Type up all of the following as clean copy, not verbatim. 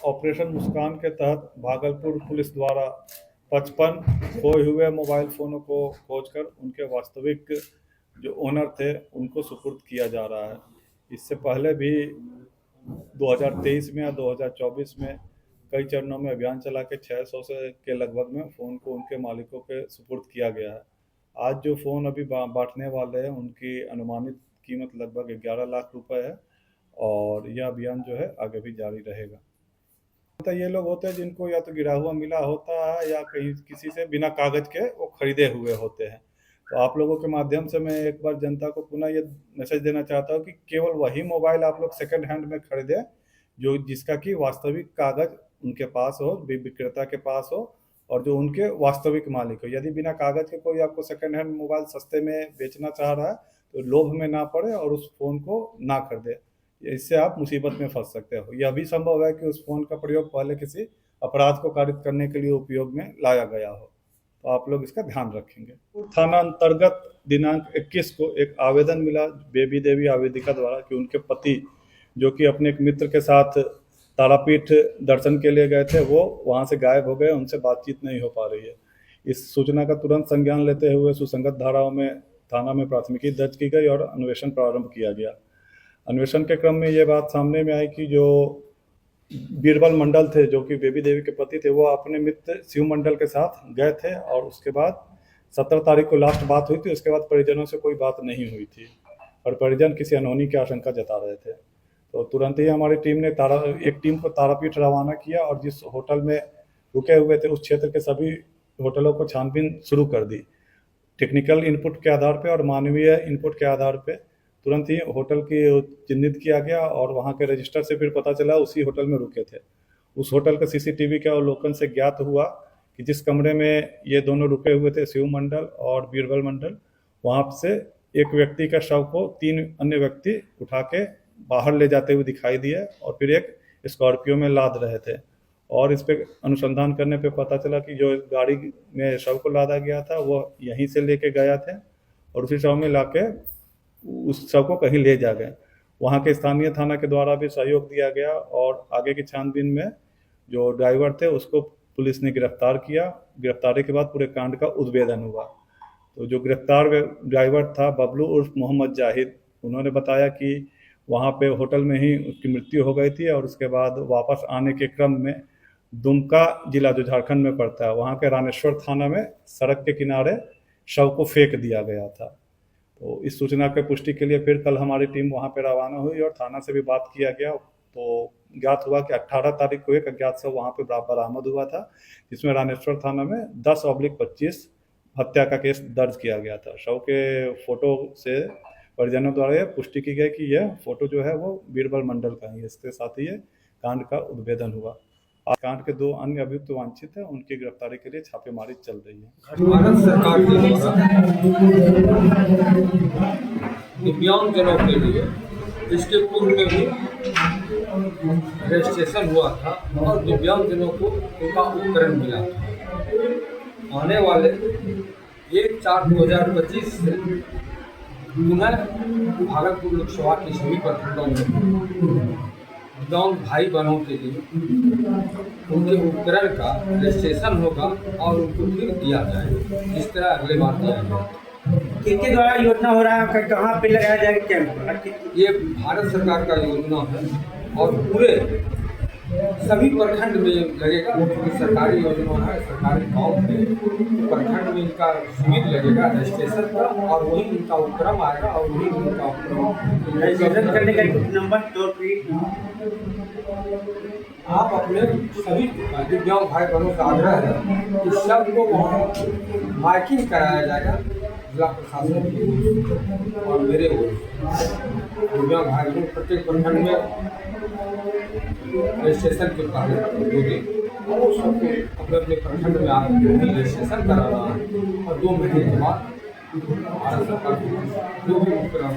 Operation मुस्कान के तहत Bhagalpur police द्वारा 55 खोए हुए मोबाइल फ़ोनों को खोजकर उनके वास्तविक जो ओनर थे उनको सुपुर्द किया जा रहा है। इससे पहले भी 2023 में या 2024 में कई चरणों में अभियान चला के 600 से के लगभग में फ़ोन को उनके मालिकों के सुपुर्द किया गया है। आज जो फ़ोन अभी बांटने वाले हैं उनकी अनुमानित कीमत लगभग 11 लाख रुपए है और यह अभियान जो है आगे भी जारी रहेगा। तो ये लोग होते हैं जिनको या तो गिरा हुआ मिला होता है या कहीं किसी से बिना कागज के वो खरीदे हुए होते हैं। तो आप लोगों के माध्यम से मैं एक बार जनता को पुनः ये मैसेज देना चाहता हूँ कि केवल वही मोबाइल आप लोग सेकंड हैंड में खरीदें जो जिसका कि वास्तविक कागज उनके पास हो, विक्रेता के पास हो और जो उनके वास्तविक मालिक हो। यदि बिना कागज के कोई आपको सेकंड हैंड मोबाइल सस्ते में बेचना चाह रहा है तो लोभ में ना पड़े और उस फ़ोन को ना खरीदे। इससे आप मुसीबत में फंस सकते हो। यह भी संभव है कि उस फ़ोन का प्रयोग पहले किसी अपराध को कारित करने के लिए उपयोग में लाया गया हो, तो आप लोग इसका ध्यान रखेंगे। थाना अंतर्गत दिनांक 21 को एक आवेदन मिला बेबी देवी आवेदिका द्वारा कि उनके पति जो कि अपने एक मित्र के साथ तारापीठ दर्शन के लिए गए थे वो वहाँ से गायब हो गए, उनसे बातचीत नहीं हो पा रही है। इस सूचना का तुरंत संज्ञान लेते हुए सुसंगत धाराओं में थाना में प्राथमिकी दर्ज की गई और अन्वेषण प्रारंभ किया गया। अन्वेषण के क्रम में ये बात सामने में आई कि जो बीरबल मंडल थे जो कि बेबी देवी के पति थे वो अपने मित्र शिव मंडल के साथ गए थे और उसके बाद 17 तारीख को लास्ट बात हुई थी। उसके बाद परिजनों से कोई बात नहीं हुई थी और परिजन किसी अनहोनी की आशंका जता रहे थे। तो तुरंत ही हमारी टीम ने एक टीम को तारापीठ रवाना किया और जिस होटल में रुके हुए थे उस क्षेत्र के सभी होटलों को छानबीन शुरू कर दी। टेक्निकल इनपुट के आधार पर और मानवीय इनपुट के आधार पर तुरंत ही होटल की चिन्हित किया गया और वहाँ के रजिस्टर से फिर पता चला उसी होटल में रुके थे। उस होटल का सीसीटीवी के अवलोकन से ज्ञात हुआ कि जिस कमरे में ये दोनों रुके हुए थे शिव मंडल और बीरबल मंडल, वहाँ से एक व्यक्ति का शव को 3 अन्य व्यक्ति उठा के बाहर ले जाते हुए दिखाई दिए और फिर एक स्कॉर्पियो में लाद रहे थे। और इस पर अनुसंधान करने पे पता चला कि जो गाड़ी में शव को लादा गया था वो यहीं से लेके गया थे और उसी शव में ला के उस शव को कहीं ले जा गए। वहाँ के स्थानीय थाना के द्वारा भी सहयोग दिया गया और आगे की छानबीन में जो ड्राइवर थे उसको पुलिस ने गिरफ्तार किया। गिरफ्तारी के बाद पूरे कांड का उद्भेदन हुआ। तो जो गिरफ्तार ड्राइवर था बबलू उर्फ मोहम्मद जाहिद, उन्होंने बताया कि वहाँ पे होटल में ही उसकी मृत्यु हो गई थी और उसके बाद वापस आने के क्रम में दुमका जिला जो झारखंड में पड़ता है वहाँ के रामेश्वर थाना में सड़क के किनारे शव को फेंक दिया गया था। तो इस सूचना के पुष्टि के लिए फिर कल हमारी टीम वहां पर रवाना हुई और थाना से भी बात किया गया। तो ज्ञात हुआ कि 18 तारीख को एक अज्ञात शव वहां पर बरामद हुआ था जिसमें रामेश्वर थाना में 10/25 हत्या का केस दर्ज किया गया था। शव के फोटो से परिजनों द्वारा यह पुष्टि की गई कि यह फोटो जो है वो बीरबल मंडल का है। इसके साथ ही ये कांड का उद्भेदन हुआ। आज कांड के 2 अन्य अभियुक्त वांछित हैं, उनकी गिरफ्तारी के लिए छापेमारी चल रही है। भारत सरकार के द्वारा दिव्यांगजनों के लिए इसके पूर्व में भी रजिस्ट्रेशन हुआ था और दिव्यांगजनों को उनका उपकरण मिला था। आने वाले 1/4/2025 से पुनः भागलपुर लोकसभा की सभी प्रखंडों में दिव्यांग भाई बहनों के लिए उनके उपकरण का रजिस्ट्रेशन होगा और उनको फिर दिया जाएगा जिस तरह अगले बार दिया जाएगा। किसके द्वारा योजना हो रहा है, कहाँ पे लगाया जाएगा कैंप? ये भारत सरकार का योजना है और पूरे सभी प्रखंड में लगेगा। क्योंकि सरकारी योजना है, सरकारी गाँव में प्रखंड में इनका शिविर लगेगा रजिस्ट्रेशन का और वही इनका उपक्रम आएगा और वही इनका उपक्रम रजिस्ट्रेशन करने का नंबर आप अपने सभी दिव्यांग भाई बहनों का आग्रह है कि सबको वहाँ मार्किंग कराया जाएगा जिला प्रशासन की और मेरे दिव्यांग भाई बहन प्रत्येक प्रखंड में रजिस्ट्रेशन के पहले 2 दिन और सबको अपने अपने प्रखंड में आप रजिस्ट्रेशन कराना है और 2 महीने के बाद भारत सरकार जो भी उपक्रम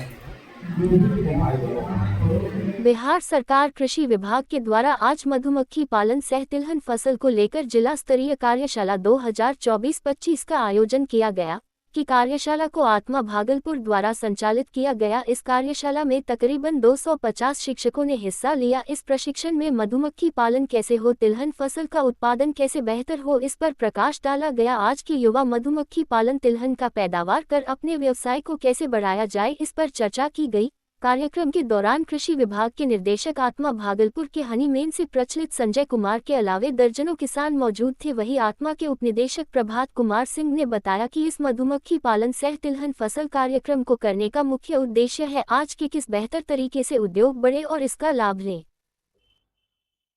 बिहार सरकार कृषि विभाग के द्वारा आज मधुमक्खी पालन सह तिलहन फसल को लेकर जिला स्तरीय कार्यशाला 2024-25 का आयोजन किया गया, की कार्यशाला को आत्मा भागलपुर द्वारा संचालित किया गया। इस कार्यशाला में तकरीबन 250 शिक्षकों ने हिस्सा लिया। इस प्रशिक्षण में मधुमक्खी पालन कैसे हो, तिलहन फसल का उत्पादन कैसे बेहतर हो, इस पर प्रकाश डाला गया। आज के युवा मधुमक्खी पालन तिलहन का पैदावार कर अपने व्यवसाय को कैसे बढ़ाया जाए, इस पर चर्चा की गई। कार्यक्रम के दौरान कृषि विभाग के निर्देशक आत्मा भागलपुर के हनीमेन से प्रचलित संजय कुमार के अलावे दर्जनों किसान मौजूद थे। वहीं आत्मा के उपनिदेशक प्रभात कुमार सिंह ने बताया कि इस मधुमक्खी पालन सह तिलहन फसल कार्यक्रम को करने का मुख्य उद्देश्य है आज के किस बेहतर तरीके से उद्योग बढ़े और इसका लाभ लें।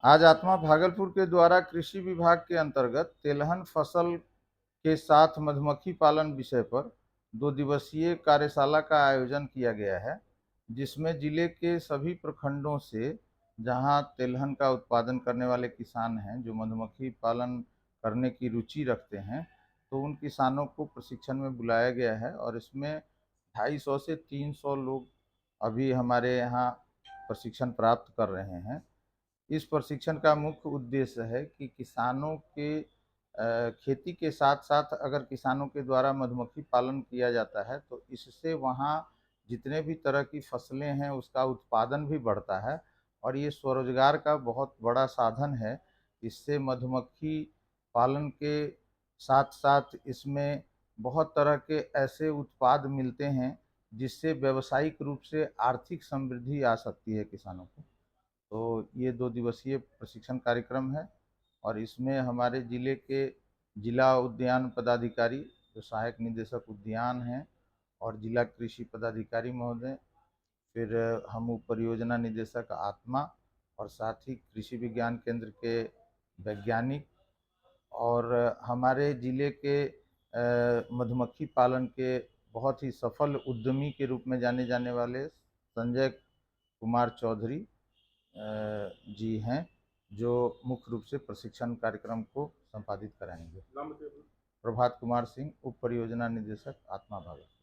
आज आत्मा भागलपुर के द्वारा कृषि विभाग के अंतर्गत तिलहन फसल के साथ मधुमक्खी पालन विषय पर 2 दिवसीय कार्यशाला का आयोजन किया गया है, जिसमें जिले के सभी प्रखंडों से जहां तिलहन का उत्पादन करने वाले किसान हैं जो मधुमक्खी पालन करने की रुचि रखते हैं, तो उन किसानों को प्रशिक्षण में बुलाया गया है। और इसमें 250 से 300 लोग अभी हमारे यहाँ प्रशिक्षण प्राप्त कर रहे हैं। इस प्रशिक्षण का मुख्य उद्देश्य है कि किसानों के खेती के साथ साथ अगर किसानों के द्वारा मधुमक्खी पालन किया जाता है तो इससे वहाँ जितने भी तरह की फसलें हैं उसका उत्पादन भी बढ़ता है और ये स्वरोजगार का बहुत बड़ा साधन है। इससे मधुमक्खी पालन के साथ साथ इसमें बहुत तरह के ऐसे उत्पाद मिलते हैं जिससे व्यावसायिक रूप से आर्थिक समृद्धि आ सकती है किसानों को। तो ये 2 दिवसीय प्रशिक्षण कार्यक्रम है और इसमें हमारे ज़िले के जिला उद्यान पदाधिकारी जो सहायक निदेशक उद्यान हैं और जिला कृषि पदाधिकारी महोदय, फिर हम उप परियोजना निदेशक आत्मा और साथ ही कृषि विज्ञान केंद्र के वैज्ञानिक और हमारे ज़िले के मधुमक्खी पालन के बहुत ही सफल उद्यमी के रूप में जाने जाने वाले संजय कुमार चौधरी जी हैं, जो मुख्य रूप से प्रशिक्षण कार्यक्रम को संपादित कराएंगे। प्रभात कुमार सिंह, उप परियोजना निदेशक, आत्मा भागलपुर।